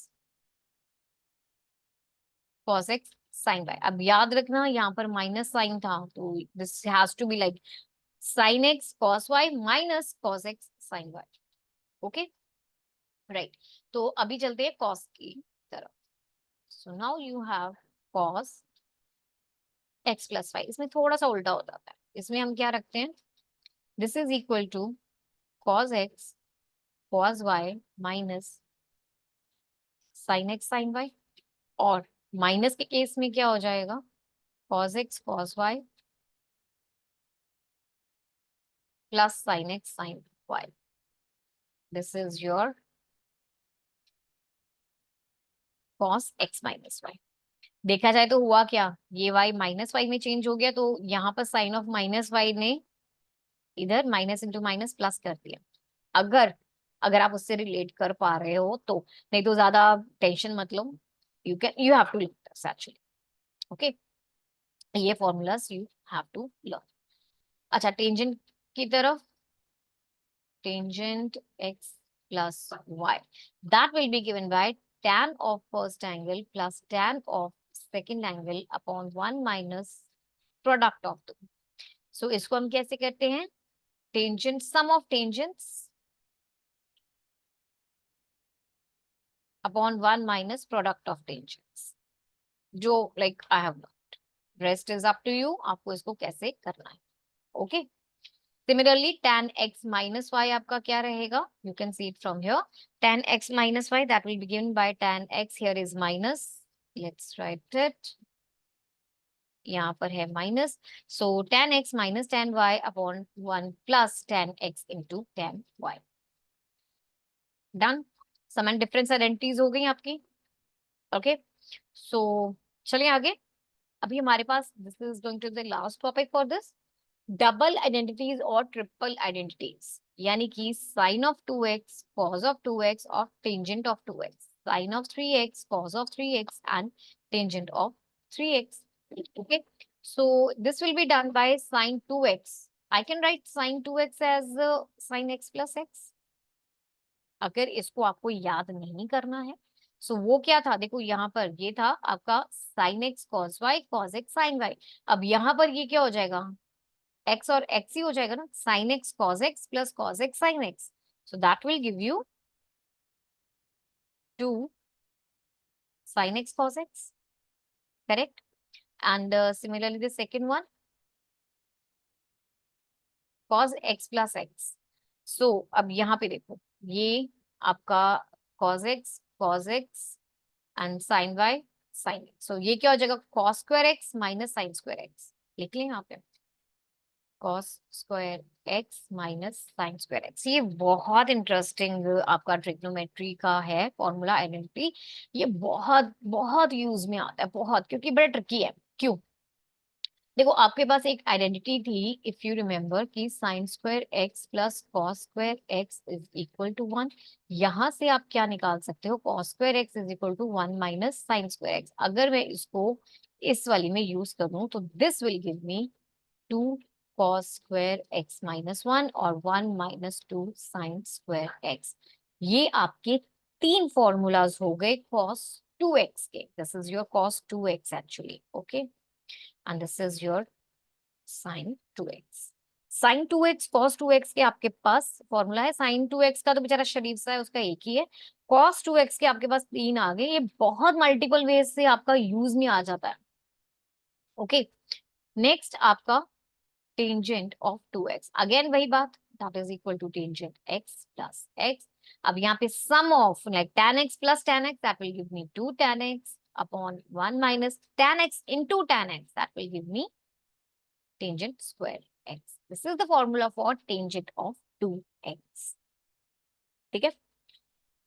A: cos x sin y। अब याद रखना यहाँ पर माइनस साइन था तो this has to be like sin x cos y minus cos x sin y। Okay right, तो अभी चलते हैं cos की तरफ। So now you have cos x plus y. इसमें थोड़ा सा उल्टा हो जाता है, इसमें हम क्या रखते हैं, this is equal to cos x cos y minus sin x sin y। और माइनस के केस में क्या हो जाएगा, cos x cos y plus sin x sin y। This is your cos x minus y। देखा जाए तो हुआ क्या, ये y माइनस वाई में चेंज हो गया, तो यहाँ पर साइन ऑफ माइनस वाई ने इधर माइनस इंटू माइनस प्लस कर दिया। अगर अगर आप उससे रिलेट कर पा रहे हो तो, नहीं तो ज्यादा टेंशन मत लो, you have to learn this actually. Okay, ये formulas you have to learn. अच्छा, टेंजेंट की तरफ, tangent x plus y, that will be given by tan of first angle plus tan of second angle upon 1 minus product of two। So इसको हम कैसे करते हैं, tangent sum of tangents upon 1 minus product of tangents, जो like I have learned, rest is up to you, आपको इसको कैसे करना है। Okay, similarly tan x minus y आपका क्या रहेगा, you can see it from here, tan x minus y that will be given by tan x, here is minus, let's write it, यहाँ पर है minus, so tan x minus tan y upon 1 plus tan x into tan y। Done, sum and difference identities हो गई आपकी। Okay, so चलिए आगे। अभी हमारे पास, this is going to the last topic for this, double identities और triple identities, यानी कि sine of 2x cos of 2x और tangent of 2x, sine of 3x cos of 3x and tangent of 3x। Okay, so this will be done by sin 2x, I can write sin 2x as sin x plus x। अगर इसको आपको याद नहीं करना है, सो वो क्या था, देखो यहाँ पर ये था आपका sin x cos y cos x sin y। अब यहाँ पर ये क्या हो जाएगा, x और x ही हो जाएगा ना, sin x cos x plus cos x sin x, so that will give you 2 sin x cos x, correct? And similarly the second one, cos x plus x। so अब यहाँ पे देखो, ये आपका cos x and sin y sin x, so ये क्या हो जाएगा, cos square x minus sin square x, लिख लें यहाँ पे cos square x minus sin square x। ये बहुत इंटरेस्टिंग आपका ट्रिग्नोमेट्री का है फॉर्मूला आइडेंटिटी, ये बहुत बहुत यूज में आता है, बहुत, क्योंकि बड़ा ट्रिकी है। क्यों, देखो आपके पास एक आइडेंटिटी थी, इफ यू रिमेम्बर, कि sine square x plus cos square x is equal to 1। यहां से आप क्या निकाल सकते हो, cos square x is equal to 1 minus sine square x. अगर मैं इसको इस वाली में यूज करूं तो this will give me 2 cos square x minus 1 और 1 माइनस 2 साइन स्क्वायर एक्स। ये आपके 3 फॉर्मूलाज हो गए कॉस 2x के। This is your cos 2x actually, okay, and this is your sin 2x। sin 2x cos 2x के आपके पास formula है, sin 2x का तो बेचारा शरीफ सा है, उसका एक ही है, cos 2x के आपके पास 3 आ गए, ये बहुत मल्टीपल वेज से आपका यूज में आ जाता है। ओके, नेक्स्ट आपका टेंजेंट ऑफ 2x, अगेन वही बात, that is equal to tangent x plus x। अब यहाँ पे sum of like tan x plus tan x, that will give me 2 tan x upon 1 minus tan x into tan x, that will give me tangent square x। This is the formula for tangent of 2x। ठीक है,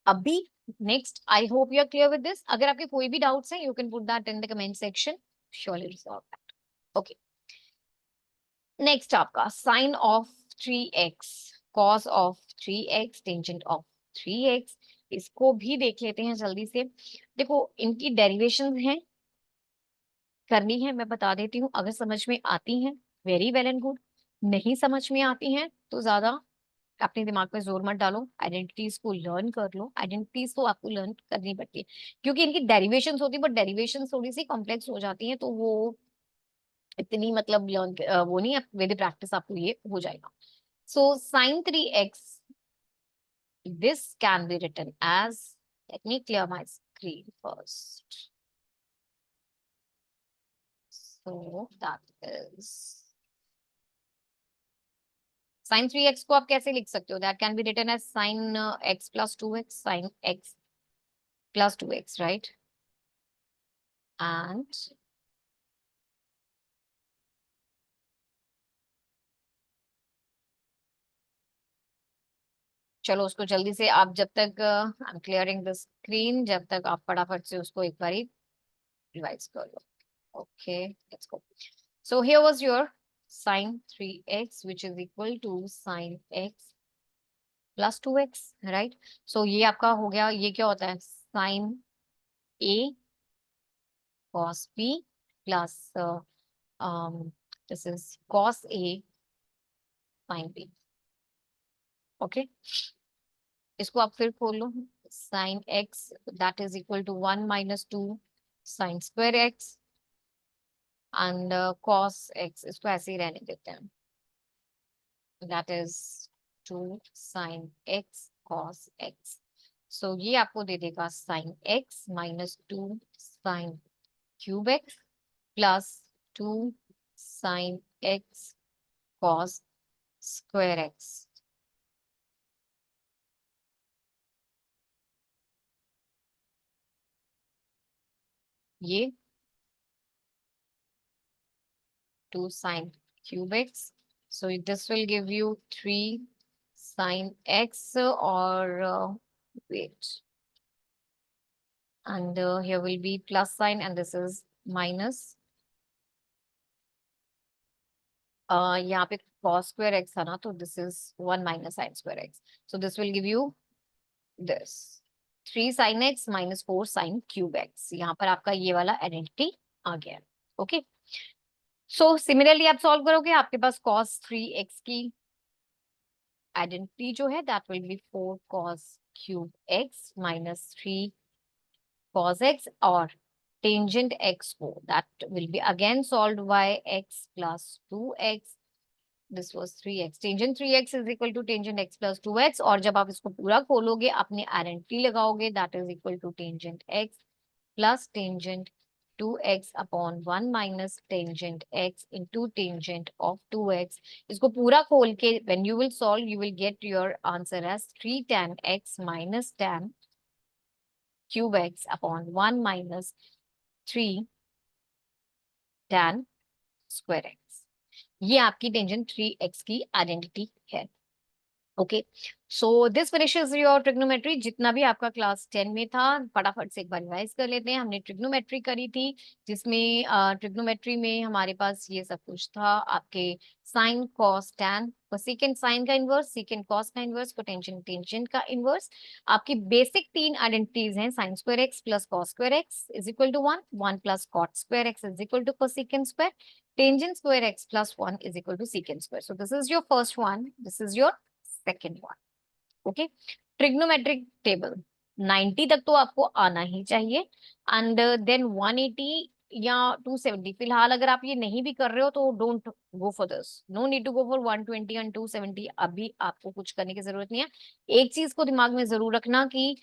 A: अभी next, I hope you are clear with this. अगर आपके कोई भी doubts हैं, you can put that in the comment section, surely resolve that. Okay, next आपका sine of 3x cos of 3x tangent of 3x, इसको भी देख लेते हैं जल्दी से। देखो इनकी डेरिवेशन हैं, करनी है, मैं बता देती हूँ, अगर समझ में आती हैं वेरी वेल एंड गुड, नहीं समझ में आती हैं तो ज्यादा अपने दिमाग पे जोर मत डालो, आइडेंटिटीज को लर्न कर लो। आइडेंटिटीज तो आपको लर्न करनी पड़ती है, क्योंकि इनकी डेरिवेशंस होती है, बट डेरिवेशंस थोड़ी सी कॉम्प्लेक्स हो जाती हैं, तो वो इतनी मतलब लर्न वो नहीं, विद प्रैक्टिस आपको ये हो जाएगा। So sine 3x, this can be written as, let me clear my screen first, So that is sin 3x को आप कैसे लिख सकते हो? That can be written as sin x plus 2x, sin x plus 2x, right? And चलो उसको जल्दी से आप जब तक I am clearing the screen, जब तक आप फटाफट से उसको एक बार रिवाइज कर लो. Okay, let's go. So here was your sin 3x, which is equal to sin x plus 2x, right? So ये आपका हो गया. ये क्या होता है? Sin a cos b plus this is cos a sin b. Okay, इसको आप फिर खोल लो. Sin x that is equal to 1 minus 2 sin square x and cos x, इसको ऐसे ही रहने देते हैं. That is 2 sin x cos x. So ये आपको दे देगा sin x minus 2 sin cube x plus 2 sin x cos square x. ये 2 sin cube x. So this will give you 3 sin x or wait. And here will be plus sign and this is minus. यहाँ पे cos square x था ना, तो this is 1 minus sin square x. So this will give you this 3 sin x minus 4 sin cube x. यहाँ पर आपका ये वाला आइडेंटिटी आ गया. ओके, सो सिमिलरली आप सॉल्व करोगे, आपके पास cos 3x की आइडेंटिटी जो है that will B 4 cos cube x minus 3 cos x और tangent x को that will be again solved by x plus 2x. This was 3x. Tangent 3x is equal to tangent x plus 2x. और जब आप इसको पूरा खोलोगे अपने identity लगाओगे that is equal to tangent x plus tangent 2x upon 1 minus tangent x into tangent of 2x. इसको पूरा खोल के when you will solve you will get your answer as 3 tan x minus tan cube x upon 1 minus 3 tan square x. ये आपकी tangent 3x की identity है. Okay, so this finishes your trigonometry. जितना भी आपका क्लास 10 में था फटाफट से एक बार रिवाइज कर लेते हैं. हमने ट्रिग्नोमेट्री करी थी जिसमें ट्रिग्नोमेट्री में हमारे पास ये सब कुछ था. आपके sine cos tan, cosecant sine का इनवर्स, सेकेंड कॉस का इनवर्स, कोटेंजेंट टेंजेंट का इनवर्स. आपकी बेसिक 3 आइडेंटिटीज हैं. Sine square x plus cos square x is equal to 1, 1 plus cot square x is equal to cosecant square, tangent square x plus 1 is equal to secant square. So this is your first one. This is your second one. Okay. Trigonometric table 90 तक तो आपको आना ही चाहिए and then 180 या 270. फिलहाल अगर आप ये नहीं भी कर रहे हो तो don't go for this. No need to go for 120 and 270. अभी आपको कुछ करने की जरूरत नहीं है. एक चीज को दिमाग में जरूर रखना कि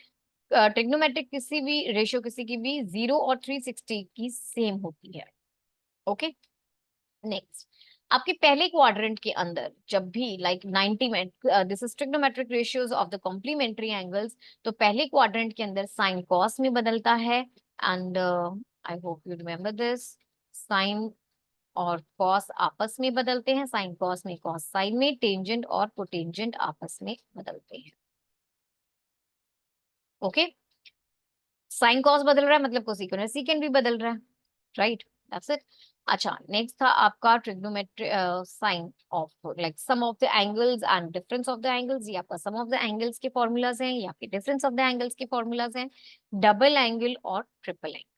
A: ट्रिग्नोमेट्रिक किसी भी रेशियो किसी की भी 0 और 360 की सेम होती है. ओके, नेक्स्ट आपके पहले क्वाड्रेंट के अंदर जब भी लाइक 90 में this is trigonometric ratios of the complementary angles, तो पहले क्वाड्रेंट के अंदर साइन कॉस में बदलता है and I hope you remember this. Sine और कॉस आपस में बदलते हैं. साइन कॉस में, कॉस साइन में, टेंजेंट और कोटेंजेंट आपस में बदलते हैं. ओके, साइन कॉस बदल रहा है मतलब कोसेकेंट सीकेंट भी बदल रहा है, राइट? That's it. अच्छा, नेक्स्ट था आपका trigonometry sine of like sum of the angles and difference of the angles. ये आपका सम ऑफ द एंगल्स के फॉर्मूलाज हैं, ये आपके डिफरेंस ऑफ द एंगल्स के फॉर्मूलाज हैं. डबल एंगल और triple angle.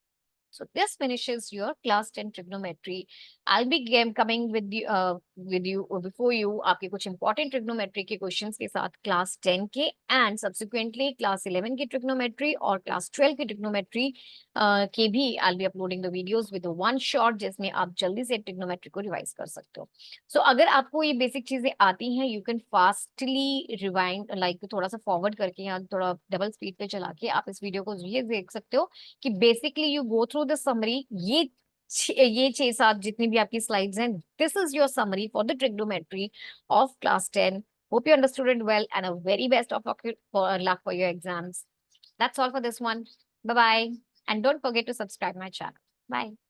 A: So this finishes your class 10 trigonometry. I'll be coming with you before you आपके कुछ important trigonometry के questions के साथ class 10 के and subsequently class 11 की trigonometry और class 12 की trigonometry के भी I'll be uploading the videos with one shot जिसमें आप जल्दी से trigonometry को revise कर सकते हो. So अगर आपको ये basic चीजें आती हैं you can fastly rewind like थोड़ा सा forward करके या थोड़ा double speed पे चला के आप इस वीडियो को ये देख सकते हो कि basically you go through the summary. ये ये 6-7 जितनी भी आपकी स्लाइड्स हैं, this is your summary for the trigonometry of class 10. Hope you understood it well and a very best of luck for your exams. That's all for this one. Bye bye. And don't forget to subscribe my channel. Bye.